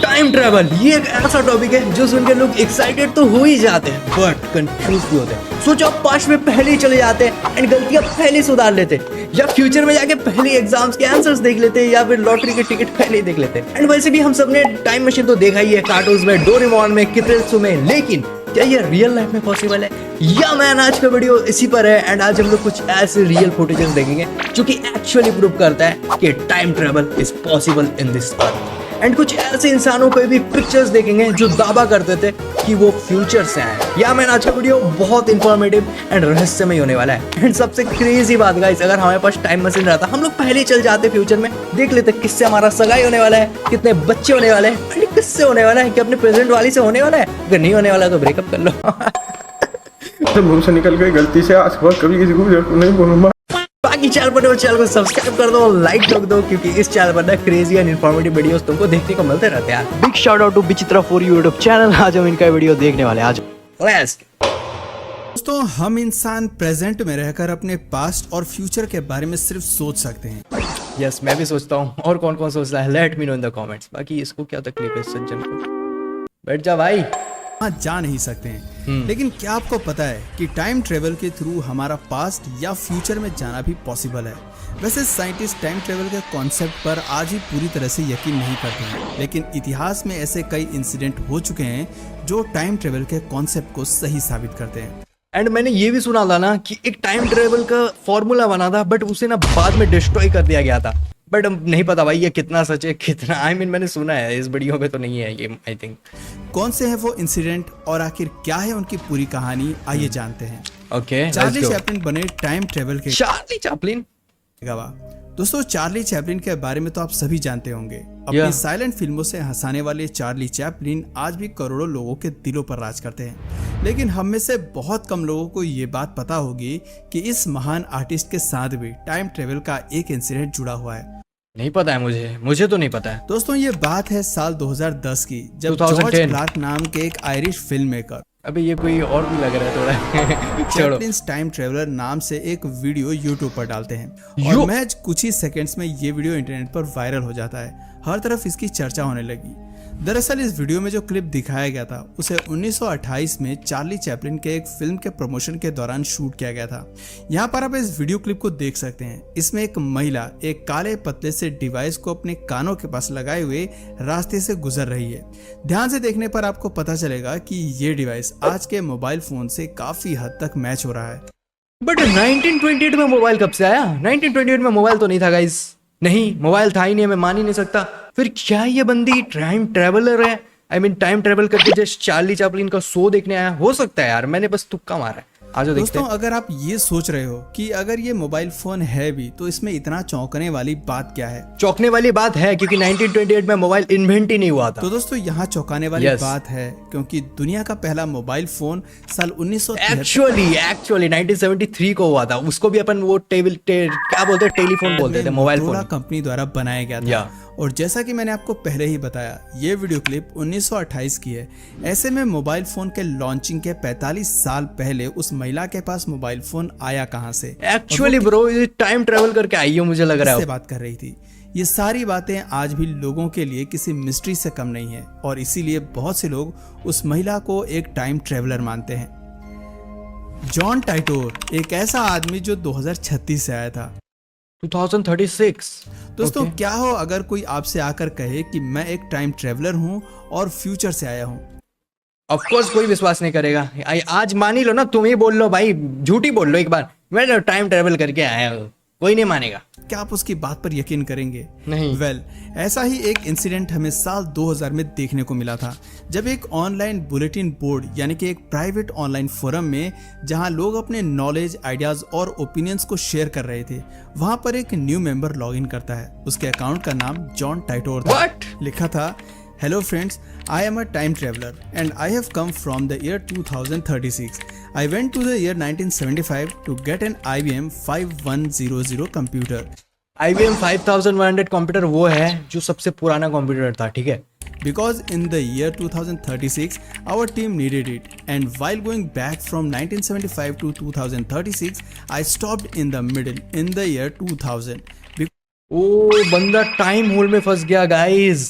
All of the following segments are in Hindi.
टाइम ट्रैवल ये एक ऐसा टॉपिक है जो सुनकर लोग एक्साइटेड तो हो ही जाते हैं बट कंफ्यूज भी होते हैं। सोचो आप पास्ट में पहले ही चले जाते हैं एंड गलतियां पहले ही सुधार लेते हैं, या फ्यूचर में जाके पहले एग्जाम्स के आंसर्स देख लेते हैं, या फिर लॉटरी के टिकट पहले ही देख लेते हैं। एंड वैसे भी हम सबने टाइम मशीन तो देखा ही है, कार्टून्स में, डोरेमोन में, कितेत्सु में, लेकिन क्या ये रियल लाइफ में पॉसिबल है? या मैन आज का वीडियो इसी पर है एंड आज हम लोग कुछ ऐसे रियल फुटेजेस देखेंगे जो कि एक्चुअली प्रूव करता है कि time travel is possible in this earth. And कुछ ऐसे इंसानों को भी पिक्चर्स देखेंगे जो दावा करते थे कि वो फ्यूचर से आए। या मैन आज का वीडियो बहुत इंफॉर्मेटिव एंड रहस्यमय होने वाला है। एंड सबसे क्रेजी बात गाइस, अगर हमारे पास टाइम मशीन रहता हम लोग पहले चल जाते फ्यूचर में, देख लेते किससे हमारा सगाई होने वाला है, कितने बच्चे होने वाले हैं, एंड किससे होने वाला है, कि अपने प्रेजेंट वाली से होने वाला है, अगर नहीं होने वाला तो ब्रेकअप कर लो। तो मुंह से निकल गई गलती से, आज के बाद कभी किसी को नहीं बोलूंगा। बाकी चैनल पर चैनल को सब्सक्राइब कर दो, लाइक ठोक दो, क्योंकि इस चैनल पर ना क्रेजी एंड इन्फॉर्मेटिव वीडियोस तुमको देखने को मिलते रहते हैं। Big shout out to Vichitra for YouTube channel. आज हम इनका वीडियो देखने वाले हैं। आज लेट्स दोस्तों, हम इंसान प्रेजेंट में रहकर अपने पास्ट और फ्यूचर के बारे में सिर्फ सोच सकते हैं। यस, मैं भी सोचता हूँ, और कौन कौन सोचता है let me know in the comments. बाकी इसको क्या तकलीफ है सज्जन को? बैठ जा भाई। वहाँ जा नहीं सकते हैं, लेकिन क्या आपको पता है कि टाइम ट्रेवल के थ्रू हमारा पास्ट या फ्यूचर में जाना भी पॉसिबल है? वैसे साइंटिस्ट टाइम ट्रेवल के कॉन्सेप्ट पर आज भी पूरी तरह से यकीन नहीं करते हैं, लेकिन इतिहास में ऐसे कई इंसिडेंट हो चुके हैं जो टाइम ट्रेवल के कॉन्सेप्ट को सही साबित करते हैं। एंड मैंने ये भी सुना था ना कि एक टाइम ट्रेवल का फॉर्मूला बना था, बट उसे ना बाद में डिस्ट्रॉय कर दिया गया था। बट नहीं पता भाई ये कितना सच है, कितना मैंने सुना है, इस वीडियो में तो नहीं है ये आई थिंक। कौन से हैं वो इंसिडेंट और आखिर क्या है उनकी पूरी कहानी, आइए जानते हैं। ओके, चार्ली चैपलिन बने टाइम ट्रेवल के चार्ली चैपलिन गवाह। दोस्तों, चार्ली चैपलिन के बारे में तो आप सभी जानते होंगे। अपनी साइलेंट फिल्मों से हंसाने वाले चार्ली चैपलिन आज भी करोड़ों लोगों के दिलों पर राज करते हैं, लेकिन हम में से बहुत कम लोगों को ये बात पता होगी कि इस महान आर्टिस्ट के साथ भी टाइम ट्रेवल का एक इंसिडेंट जुड़ा हुआ है। नहीं पता है मुझे तो नहीं पता है। दोस्तों, ये बात है साल 2010 की, जब 2010 जॉर्ज क्लार्क नाम के एक आयरिश फिल्म मेकर, अबे ये कोई और भी लग रहा है थोड़ा। चैपलिन्स टाइम ट्रेवलर नाम से एक वीडियो यूट्यूब पर डालते हैं और महज कुछ ही सेकंड्स में ये वीडियो इंटरनेट पर वायरल हो जाता है। हर तरफ इसकी चर्चा होने लगी। दरअसल इस वीडियो में जो क्लिप दिखाया गया था उसे 1928 में चार्ली चैपलिन के एक फिल्म के प्रमोशन के दौरान शूट किया गया था। यहाँ पर आप इस वीडियो क्लिप को देख सकते हैं। इसमें एक महिला एक काले पतले से डिवाइस को अपने कानों के पास लगाए हुए रास्ते से गुजर रही है। ध्यान से देखने पर आपको पता चलेगा कि ये डिवाइस आज के मोबाइल फोन से काफी हद तक मैच हो रहा है। बट 1928 में मोबाइल कब से आया? 1928 में मोबाइल तो नहीं था गाइस। नहीं, मोबाइल था ही नहीं, मैं मान ही नहीं सकता। फिर क्या ये बंदी टाइम ट्रेवलर है? टाइम ट्रेवल करके जस्ट चार्ली चैपलिन का शो देखने आया? हो सकता है यार, मैंने बस तुक्का मारा है। आज दोस्तों, अगर आप ये सोच रहे हो कि अगर ये मोबाइल फोन है भी तो इसमें इतना चौंकने वाली बात क्या है? चौंकने वाली बात है क्योंकि 1928 में मोबाइल इन्वेंट ही नहीं हुआ था। तो दोस्तों, यहाँ चौंकाने वाली बात है क्योंकि दुनिया का पहला मोबाइल फोन साल 1973 1973 को हुआ था। उसको भी अपन वो क्या बोलते हैं, टेलीफोन बोलते थे, मोबाइल फोन कंपनी द्वारा बनाया गया था। और जैसा कि मैंने आपको पहले ही बताया, ये वीडियो क्लिप 1928 की है। ऐसे में मोबाइल फोन के लॉन्चिंग के 45 साल पहले उस महिला के पास मोबाइल फोन आया कहां से? एक्चुअली ब्रो, ये टाइम ट्रेवल करके आई है, मुझे लग रहा है। बात कर रही थी। ये सारी बातें आज भी लोगों के लिए किसी मिस्ट्री से कम नहीं है और इसीलिए बहुत से लोग उस महिला को एक टाइम ट्रेवलर मानते हैं। जॉन टाइटोर एक ऐसा आदमी जो 2036 से आया था। 2036। दोस्तों, क्या हो अगर कोई आपसे आकर कहे कि मैं एक टाइम ट्रेवलर हूं और फ्यूचर से आया हूं? ऑफ कोर्स कोई विश्वास नहीं करेगा। आज मान ही लो ना, तुम ही बोल लो भाई, झूठी बोल लो एक बार, मैं टाइम ट्रेवल करके आया हूँ, कोई नहीं मानेगा। क्या आप उसकी बात पर यकीन करेंगे? नहीं। ऐसा ही एक इंसिडेंट हमें साल 2000 में देखने को मिला था, जब एक ऑनलाइन बुलेटिन बोर्ड यानी कि एक प्राइवेट ऑनलाइन फोरम में जहां लोग अपने नॉलेज, आइडियाज और ओपिनियंस को शेयर कर रहे थे, वहां पर एक न्यू मेंबर लॉग इन करता है। उसके अकाउंट का नाम जॉन टाइटोर था। लिखा था, "Hello friends, I am a time traveler and I have come from the year 2036. I went to the year 1975 to get an IBM 5100 computer." IBM 5100 computer वो है जो सबसे पुराना कंप्यूटर था, ठीक है? Because in the year 2036, our team needed it, and while going back from 1975 to 2036, I stopped in the middle in the year 2000. ओ बंदा टाइम होल में फंस गया गाइस।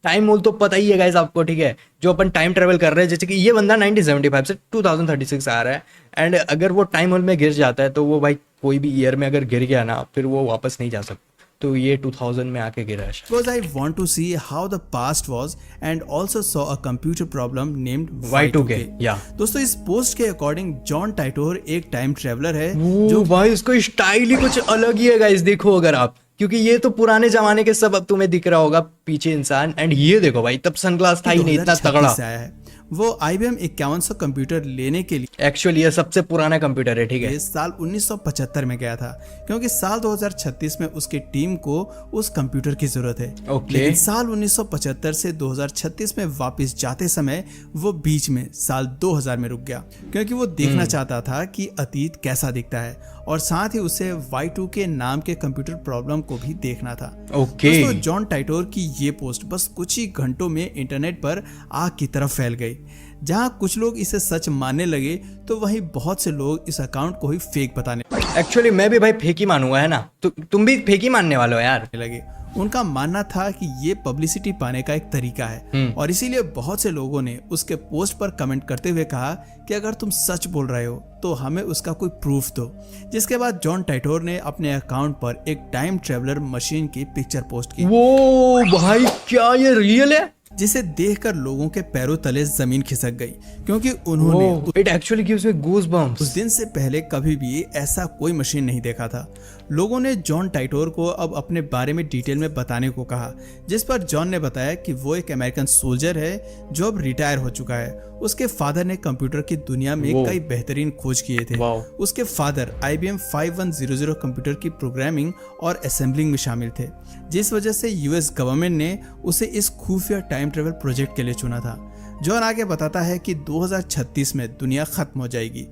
टाइम मोल तो पता ही है गाइस आपको, ठीक है, जो अपन टाइम ट्रेवल कर रहे हैं, जैसे कि ये बंदा 1975 से 2036 आ रहा है, एंड अगर वो टाइम होल में गिर जाता है तो वो भाई कोई भी ईयर में अगर गिर गया ना फिर वो वापस नहीं जा सकता, तो ये 2000 में आके गिरा है। Because I want to see how the past was and also saw a computer problem named Y2K, या दोस्तों इस पोस्ट के अकॉर्डिंग जॉन टाइटोर एक टाइम ट्रेवलर है जो भाई उसको स्टाइल ही कुछ अलग ही है गाइस, देखो अगर आप, क्योंकि ये तो पुराने जमाने के सब अब तुम्हें दिख रहा होगा पीछे इंसान, एंड ये देखो भाई तब सनग्लास था ही नहीं इतना 2036 तगड़ा। से आया है। वो IBM 5100 कंप्यूटर लेने के लिए एक्चुअली ये सबसे पुराना कंप्यूटर है, ठीक है। साल 1975 में गया था, क्योंकि साल 2036 में उसकी टीम को उस कंप्यूटर की जरूरत है। ओके। लेकिन साल 1975 से 2036 में वापस जाते समय वो बीच में साल 2000 में रुक गया, क्योंकि वो देखना चाहता था कि अतीत कैसा दिखता है, और साथ ही उसे Y2K नाम के कंप्यूटर प्रॉब्लम को भी देखना था। ओके। दोस्तों जॉन टाइटोर की ये पोस्ट बस कुछ ही घंटों में इंटरनेट पर आग की तरफ फैल गई। जहां कुछ लोग इसे सच मानने लगे तो वहीं बहुत से लोग इस अकाउंट को ही फेक बताने एक्चुअली मैं भी भाई फेक ही मानूंगा, है ना, तुम भी फेक ही मानने वाले हो यार। लगे। उनका मानना था कि ये पब्लिसिटी पाने का एक तरीका है, और इसीलिए बहुत से लोगों ने उसके पोस्ट पर कमेंट करते हुए कहा कि अगर तुम सच बोल रहे हो तो हमें उसका कोई प्रूफ दो। जिसके बाद जॉन टाइटोर ने अपने अकाउंट पर एक टाइम ट्रेवलर मशीन की पिक्चर पोस्ट की। वो भाई क्या ये रियल है? जिसे देखकर लोगों के पैरों तले जमीन खिसक गई, क्योंकि उन्होंने it actually gives me goosebumps. उस दिन से पहले कभी भी ऐसा कोई मशीन नहीं देखा था। लोगों ने जॉन टाइटोर को अब अपने बारे में डिटेल में बताने को कहा, जिस पर जॉन ने बताया कि वो एक अमेरिकन सोल्जर है जो अब रिटायर हो चुका है। उसके फादर ने कंप्यूटर की दुनिया में कई बेहतरीन खोज किए थे। उसके फादर IBM 5100 कंप्यूटर की प्रोग्रामिंग और असेंबलिंग में शामिल थे, जिस वजह से US गवर्नमेंट ने उसे इस खुफिया टाइम ट्रेवल प्रोजेक्ट के लिए चुना था। जॉन आगे बताता है कि 2036 में दुनिया खत्म हो जाएगी।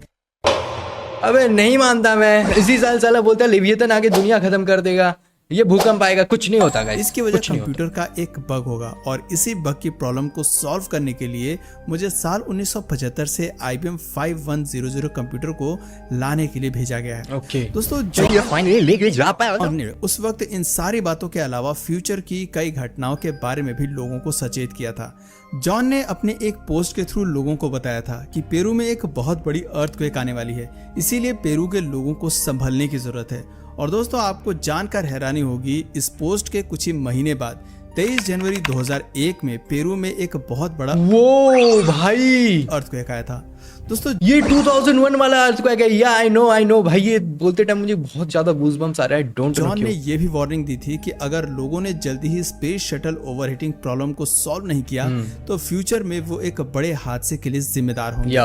अबे नहीं मानता मैं, इसी साल साला बोलता है लेविएथन आके दुनिया खत्म कर देगा, ये भूकंप आएगा, कुछ नहीं होता गाइस। इसकी वजह कंप्यूटर का एक बग होगा, और इसी बग की प्रॉब्लम को सॉल्व करने के लिए मुझे साल 1975 से IBM 5100 कंप्यूटर को लाने के लिए भेजा गया है। ओके दोस्तों हमने उस वक्त इन सारी बातों के अलावा फ्यूचर की कई घटनाओं के बारे में भी लोगों को सचेत किया था। जॉन ने अपने एक पोस्ट के थ्रू लोगों को बताया था कि पेरू में एक बहुत बड़ी अर्थक्वेक आने वाली है, इसीलिए पेरू के लोगों को संभलने की जरूरत है। और दोस्तों आपको जानकर हैरानी होगी, इस पोस्ट के कुछ ही महीने बाद 23 जनवरी 2001 में पेरू में एक बहुत बड़ा वो भाई अर्थक्वेक आया था। दोस्तों ये 2001 वाला अर्थक्वेक है, या आई नो भाई, ये बोलते टाइम मुझे बहुत ज्यादा गूज़बम्प्स आ रहा है। डोंट नो जॉन ने ये भी वार्निंग दी थी कि अगर लोगों ने जल्दी ही स्पेस शटल ओवरहीटिंग प्रॉब्लम को सॉल्व नहीं किया तो फ्यूचर में वो एक बड़े हादसे के लिए जिम्मेदार होंगे।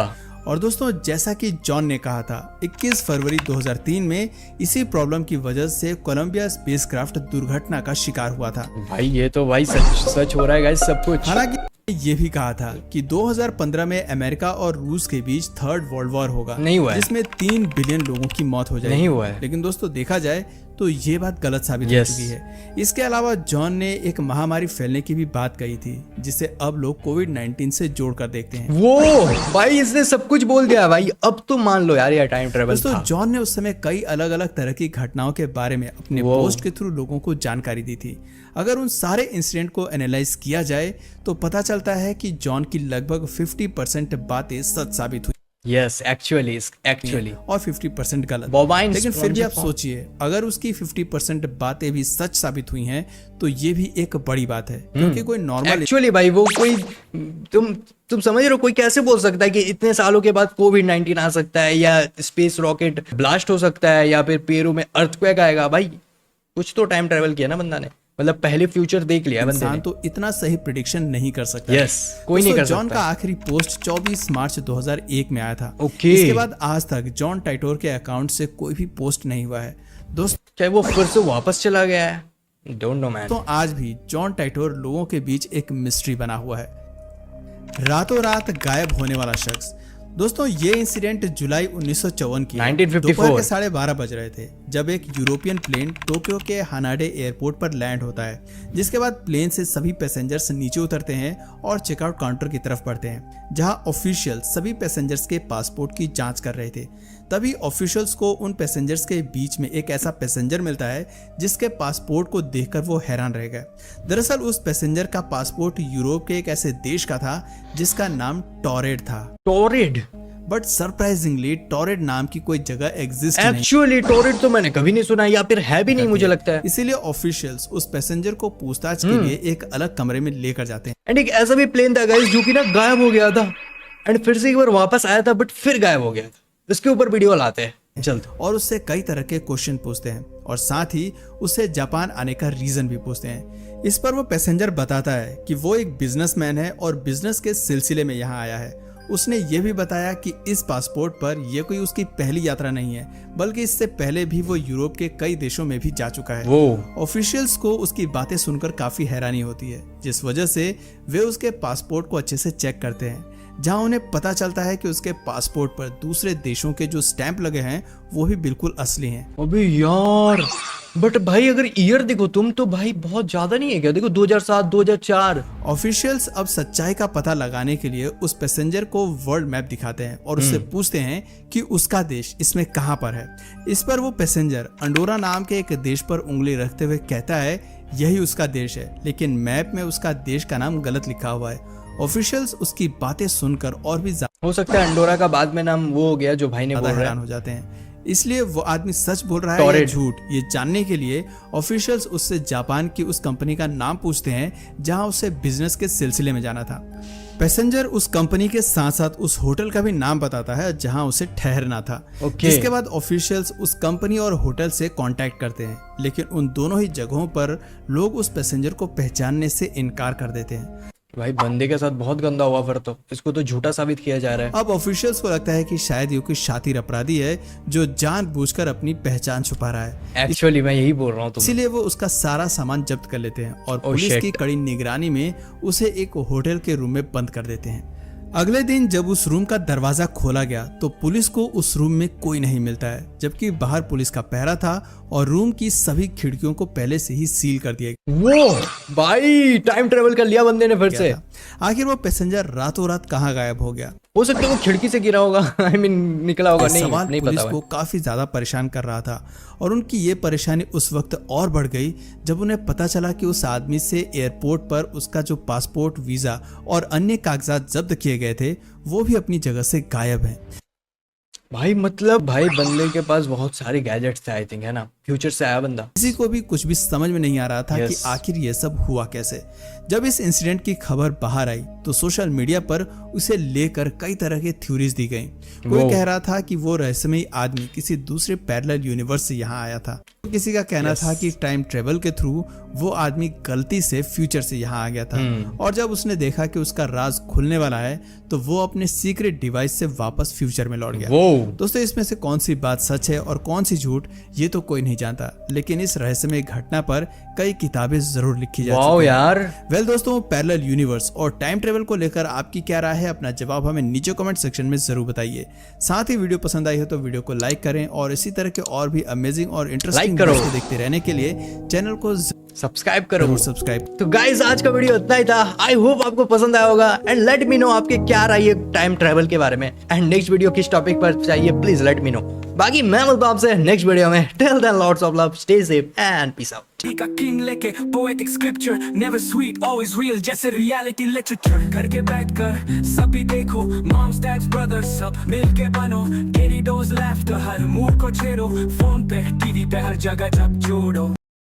और दोस्तों जैसा कि जॉन ने कहा था, 21 फरवरी 2003 में इसी प्रॉब्लम की वजह से कोलंबिया स्पेसक्राफ्ट दुर्घटना का शिकार हुआ था। भाई ये तो भाई सच हो रहा है गाइस सब कुछ। हालांकि ये भी कहा था कि 2015 में अमेरिका और रूस के बीच थर्ड वर्ल्ड वॉर होगा, नहीं हुआ है, जिसमें 3 बिलियन लोगों की मौत हो जाएगी। नहीं हुआ है। लेकिन दोस्तों देखा जाए तो ये बात गलत साबित हो चुकी है। इसके अलावा जॉन ने एक महामारी फैलने की भी बात कही थी, जिसे अब लोग कोविड-19 से जोड़कर देखते हैं। वो भाई इसने सब कुछ बोल दिया भाई, अब तो मान लो यार ये टाइम ट्रेवल था। दोस्तों जॉन ने उस समय कई अलग अलग तरह की घटनाओं के बारे में अपने पोस्ट के थ्रू लोगों को जानकारी दी थी। अगर उन सारे इंसिडेंट को एनालाइज किया जाए तो पता चलता है कि जॉन की लगभग 50% बातें सच साबित हुई। यस एक्चुअली और 50% गलत। लेकिन फिर भी आप सोचिए, अगर उसकी 50% बातें भी सच साबित हुई हैं तो ये भी एक बड़ी बात है, क्योंकि कोई नॉर्मल एक्चुअली भाई वो कोई तुम समझ रहे हो, कोई कैसे बोल सकता है कि इतने सालों के बाद कोविड-19 आ सकता है, या स्पेस रॉकेट ब्लास्ट हो सकता है, या फिर पेरू में अर्थक्वेक आएगा। भाई कुछ तो टाइम ट्रेवल किया ना बंदा ने, मतलब पहले फ्यूचर देख लिया बंदे ने। तो इतना सही प्रेडिक्शन नहीं कर सकता। कोई नहीं कर सकता। जॉन का आखिरी पोस्ट 24 मार्च 2001 में आया था। इसके बाद आज तक जॉन टाइटोर के अकाउंट से कोई भी पोस्ट नहीं हुआ है। दोस्त क्या वो फिर से वापस चला गया है? Don't know man. तो आज भी जॉन टाइटोर लोगों के बीच एक मिस्ट्री बना हुआ है, रातों रात गायब होने वाला शख्स। दोस्तों ये इंसिडेंट जुलाई 1954 की 1954 दोपहर के 12:30 बज रहे थे। जब एक यूरोपियन प्लेन टोक्यो के हानाडे एयरपोर्ट पर लैंड होता है, जिसके बाद प्लेन से सभी पैसेंजर्स नीचे उतरते हैं और चेकआउट काउंटर की तरफ बढ़ते हैं, जहां ऑफिशियल सभी पैसेंजर्स के पासपोर्ट की जांच कर रहे थे। तभी ऑफिशियल्स को उन पैसेंजर्स के बीच में एक ऐसा पैसेंजर मिलता है जिसके पासपोर्ट को देखकर वो हैरान रह गए। दरअसल उस पैसेंजर का पासपोर्ट यूरोप के एक ऐसे देश का था जिसका नाम टोरेड था। टोरेड? बट सरप्राइजिंगली टोरेड नाम की कोई जगह एग्जिस्ट नहीं। एक्चुअली टोरेड तो मैंने कभी नहीं सुना, या फिर है भी नहीं, मुझे लगता है। इसीलिए ऑफिशियल्स उस पैसेंजर को पूछताछ के लिए एक अलग कमरे में लेकर जाते हैं। एंड एक ऐसा भी प्लेन था गाइस जो कि ना गायब हो गया था, एंड फिर से एक बार वापस आया था बट फिर गायब हो गया था। इसके ऊपर वीडियो लाते हैं जल्द, और उससे कई तरह के क्वेश्चन पूछते हैं और साथ ही उससे जापान आने का रीजन भी पूछते हैं। इस पर वो पैसेंजर बताता है कि वो एक बिजनेसमैन है और बिजनेस के सिलसिले में यहाँ आया है। उसने ये भी बताया कि इस पासपोर्ट पर यह कोई उसकी पहली यात्रा नहीं है, बल्कि इससे पहले भी वो यूरोप के कई देशों में भी जा चुका है। ऑफिशियल्स को उसकी बातें सुनकर काफी हैरानी होती है, जिस वजह से वे उसके पासपोर्ट को अच्छे से चेक करते हैं, जहां उन्हें पता चलता है कि उसके पासपोर्ट पर दूसरे देशों के जो स्टैंप लगे हैं वो भी बिल्कुल असली हैं। अबे यार, बट भाई अगर ईयर देखो तुम तो भाई बहुत ज्यादा नहीं है क्या? देखो 2007, 2004। ऑफिशियल्स अब सच्चाई का पता लगाने के लिए उस पैसेंजर को वर्ल्ड मैप दिखाते हैं और उससे पूछते हैं कि उसका देश इसमें कहां पर है। इस पर वो पैसेंजर अंडोरा नाम के एक देश पर उंगली रखते हुए कहता है यही उसका देश है, लेकिन मैप में उसका देश का नाम गलत लिखा हुआ है। ऑफिशियल्स उसकी बातें सुनकर और भी हो सकता है अंडोरा का बाद में नाम वो हो गया जो भाई ने बोल रहा है। हैरान हो जाते हैं, इसलिए वो आदमी सच बोल रहा है या झूठ, ये जानने के लिए ऑफिशियल्स उससे जापान की उस कंपनी का नाम पूछते हैं जहां उसे बिजनेस के सिलसिले में जाना था। पैसेंजर उस कंपनी के साथ साथ उस होटल का भी नाम बताता है जहां उसे ठहरना था। जिसके बाद ऑफिशियल्स उस कंपनी और होटल से कांटेक्ट करते हैं, लेकिन उन दोनों ही जगहों पर लोग उस पैसेंजर को पहचानने से इनकार कर देते हैं। भाई बंदे के साथ बहुत गंदा हुआ, फिर तो इसको तो झूठा साबित किया जा रहा है। अब ऑफिशियल्स को लगता है कि शायद ये कोई शातिर अपराधी है जो जानबूझकर अपनी पहचान छुपा रहा है। एक्चुअली मैं यही बोल रहा हूँ, इसीलिए वो उसका सारा सामान जब्त कर लेते हैं और पुलिस की कड़ी निगरानी में उसे एक होटल के रूम में बंद कर देते हैं। अगले दिन जब उस रूम का दरवाजा खोला गया तो पुलिस को उस रूम में कोई नहीं मिलता है, जबकि बाहर पुलिस का पहरा था और रूम की सभी खिड़कियों को पहले से ही सील कर दिया गया। वो भाई टाइम ट्रेवल कर लिया बंदे ने फिर से। आखिर वो पैसेंजर रातों रात कहाँ गायब हो गया? हो सकता है वो खिड़की से गिरा होगा, आई मीन निकला होगा। सवाल नहीं पुलिस पता को काफी ज्यादा परेशान कर रहा था और उनकी ये परेशानी उस वक्त और बढ़ गई जब उन्हें पता चला कि उस आदमी से एयरपोर्ट पर उसका जो पासपोर्ट, वीजा और अन्य कागजात जब्त किए गए थे वो भी अपनी जगह से गायब हैं। भाई मतलब भाई बंदे के पास बहुत सारे गैजेट्स थे, आई थिंक, है ना? फ्यूचर से आया बंदा। किसी को भी कुछ भी समझ में नहीं आ रहा था कि आखिर ये सब हुआ कैसे। जब इस इंसिडेंट की खबर बाहर आई तो सोशल मीडिया पर उसे लेकर कई तरह की थ्योरीज दी गई। कोई कह रहा था कि वो रहस्यमयी आदमी किसी दूसरे पैरेलल यूनिवर्स से यहाँ आया था। किसी का कहना था कि टाइम ट्रेवल के थ्रू वो आदमी गलती से फ्यूचर से यहाँ आ गया था और जब उसने देखा कि उसका राज खुलने वाला है तो वो अपने सीक्रेट डिवाइस से वापस फ्यूचर में लौट गया। दोस्तों, इसमें से कौन सी बात सच है और कौन सी झूठ ये तो कोई नहीं जानता, लेकिन इस रहस्यमय घटना पर कई किताबें जरूर लिखी जा चुकी हैं। यार वेल दोस्तों, पैरेलल यूनिवर्स और टाइम ट्रेवल को लेकर आपकी क्या राय है? अपना जवाब हमें नीचे कमेंट सेक्शन में जरूर बताइए। साथ ही वीडियो पसंद आई हो तो वीडियो को लाइक करें और इसी तरह के और भी अमेजिंग और इंटरेस्टिंग वीडियोस को देखते रहने के लिए चैनल को सब्सक्राइब करो। सब्सक्राइब। तो गाइस आज का वीडियो इतना ही था। आई होप आपको पसंद आया होगा एंड लेट मी नो आपके क्या राय है टाइम ट्रेवल के बारे में एंड नेक्स्ट वीडियो किस टॉपिक पर चाहिए, प्लीज लेट मी नो। बाकी मैं मिलता हूं आपसे नेक्स्ट वीडियो में। Till then lots of love, stay safe and peace out. ठीक है किंग लेके poetic scripture, never sweet always real जैसे रियलिटी लिटरेचर। करके बैठकर सभी देखो, मॉम्स डैड्स ब्रदर्स सब मिलके बनो। गेरी डोज लाफ्टर हर मूड को छेड़ो, फोन पे टीवी पे हर जगह जब जोड़ो।